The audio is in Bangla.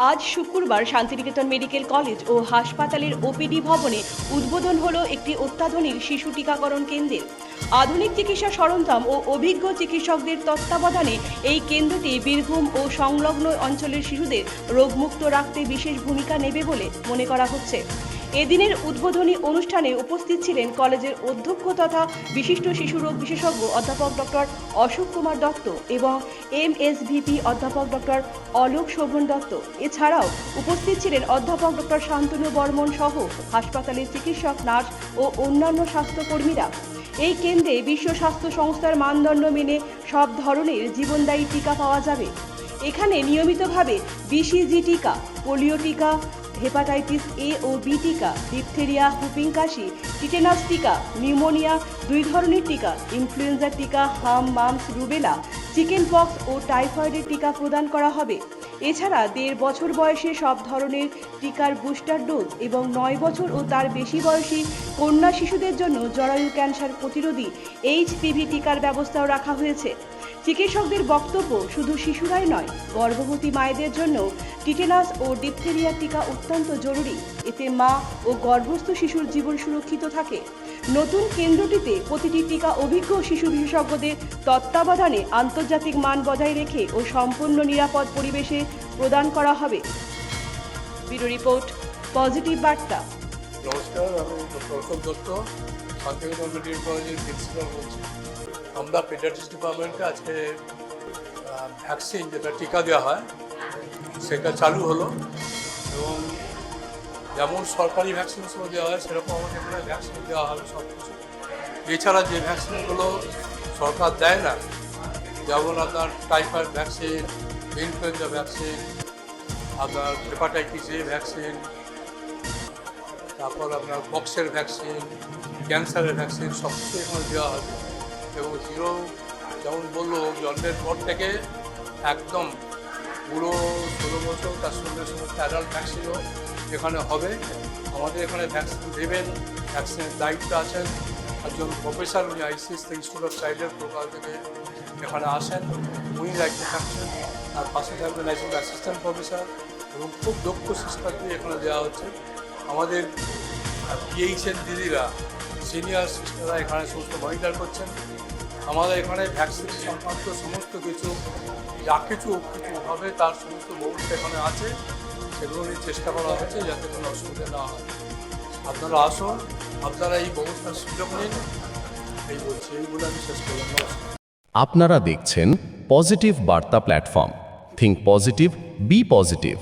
আজ শুক্রবার শান্তিনিকেতন মেডিকেল কলেজ ও হাসপাতালের ওপিডি ভবনে উদ্বোধন হলো একটি অত্যাধুনিক শিশু টিকাকরণ কেন্দ্রের। আধুনিক চিকিৎসা সরঞ্জাম ও অভিজ্ঞ চিকিৎসকদের তত্ত্বাবধানে এই কেন্দ্রটি বীরভূম ও সংলগ্ন অঞ্চলের শিশুদের রোগমুক্ত রাখতে বিশেষ ভূমিকা নেবে বলে মনে করা হচ্ছে। এদিনের উদ্বোধনী অনুষ্ঠানে উপস্থিত ছিলেন কলেজের অধ্যক্ষ তথা বিশিষ্ট শিশু রোগ বিশেষজ্ঞ অধ্যাপক ডক্টর অশোক কুমার দত্ত এবং এমএসভিপি অধ্যাপক ডক্টর অলোক শোভন দত্ত। এছাড়াও উপস্থিত ছিলেন অধ্যাপক ডক্টর শান্তনু বর্মন সহ হাসপাতালের চিকিৎসক, নার্স ও অন্যান্য স্বাস্থ্যকর্মীরা। এই কেন্দ্রে বিশ্ব স্বাস্থ্য সংস্থার মানদণ্ড মেনে সব ধরনের জীবনদায়ী টিকা পাওয়া যাবে। এখানে নিয়মিতভাবে বিসিজি টিকা, পোলিও টিকা, হেপাটাইটিস এ ও বি টিকা, ডিপথেরিয়া, হুপিং কাশি, টিটেনাস টিকা, নিউমোনিয়া, 2 ধরনের টিকা, ইনফ্লুয়েঞ্জা টিকা, হাম, মাম্পস, রুবেলা, চিকেন পক্স ও টাইফয়েডের টিকা প্রদান করা হবে। এছাড়া 1.5 বছর বয়সে সব ধরনের টিকার বুস্টার ডোজ এবং 9 বছর ও তার বেশি বয়সী কন্যা শিশুদের জন্য জরায়ু ক্যান্সার প্রতিরোধী এইচপিভি টিকার ব্যবস্থাও রাখা হয়েছে। চিকিৎসকদের বক্তব্য, শুধু শিশুরাই নয়, গর্ভবতী মায়েদের জন্য টিটেনাস ও ডিপথেরিয়ার টিকা অত্যন্ত জরুরি। এতে মা ও গর্ভস্থ শিশুর জীবন সুরক্ষিত থাকে। নতুন কেন্দ্রটিতে প্রতিটি টিকা অভিজ্ঞ শিশু বিশেষজ্ঞদের তত্ত্বাবধানে আন্তর্জাতিক মান বজায় রেখে ও সম্পূর্ণ নিরাপদ পরিবেশে প্রদান করা হবে। ব্যুরো রিপোর্ট, পজিটিভ বার্তা। নমস্কার, আমি ডক্টর অশোক দত্ত, শান্তিনিকেতন মেডিকেল কলেজের প্রিন্সিপাল বলছি। আমরা পেডিয়াট্রিক্স ডিপার্টমেন্টে আজকে ভ্যাকসিন, যেটা টিকা দেওয়া হয়, সেটা চালু হলো। এবং যেমন সরকারি ভ্যাকসিনগুলো দেওয়া হয় সেরকম আমাদের এখানে ভ্যাকসিন দেওয়া হবে সব কিছু। এছাড়া যে ভ্যাকসিনগুলো সরকার দেয় না, যেমন আপনার টাইফয়েড ভ্যাকসিন, ইনফ্লুয়েঞ্জা ভ্যাকসিন, আপনার হেপাটাইটিস এ ভ্যাকসিন, তারপর আপনার পক্সের ভ্যাকসিন, ক্যান্সারের ভ্যাকসিন, সব কিছু এখানে দেওয়া হবে। এবং জিরো, যেমন বললো, জন্মের পর থেকে একদম পুরো 16 বছর, তার সঙ্গে সমস্ত অ্যাডাল্ট ভ্যাকসিনও এখানে হবে। আমাদের এখানে ভ্যাকসিন দেবেন, ভ্যাকসিনের দায়িত্ব আছেন একজন প্রফেসর, উনি আইসিএস ইনস্টিটিউট অফ চাইল্ডের প্রোগ্রাম থেকে এখানে আসেন, উনি দায়িত্ব থাকছেন। আর পাশে থাকবেন একজন অ্যাসিস্ট্যান্ট প্রফেসর এবং খুব দক্ষ সিস্টারকে এখানে দেওয়া হচ্ছে। আমাদের পিএইচএন দিদিরা, সিনিয়র সিস্টাররা এখানে সমস্ত মনিটর করছেন। আমাদের এখানে ভ্যাকসিন সংক্রান্ত সমস্ত কিছু, যা কিছু হবে তার সমস্ত ব্যবস্থা এখানে আছে। সেগুলো নিয়ে চেষ্টা করা হচ্ছে যাতে কোনো অসুবিধা না হয়। আপনারা আসুন, আপনারা এই ব্যবস্থার সুযোগ নিন, এই বলছি। এইগুলো আমি শেষ করলাম। নমস্কার। আপনারা দেখছেন positive Barta platform. Think positive, be positive.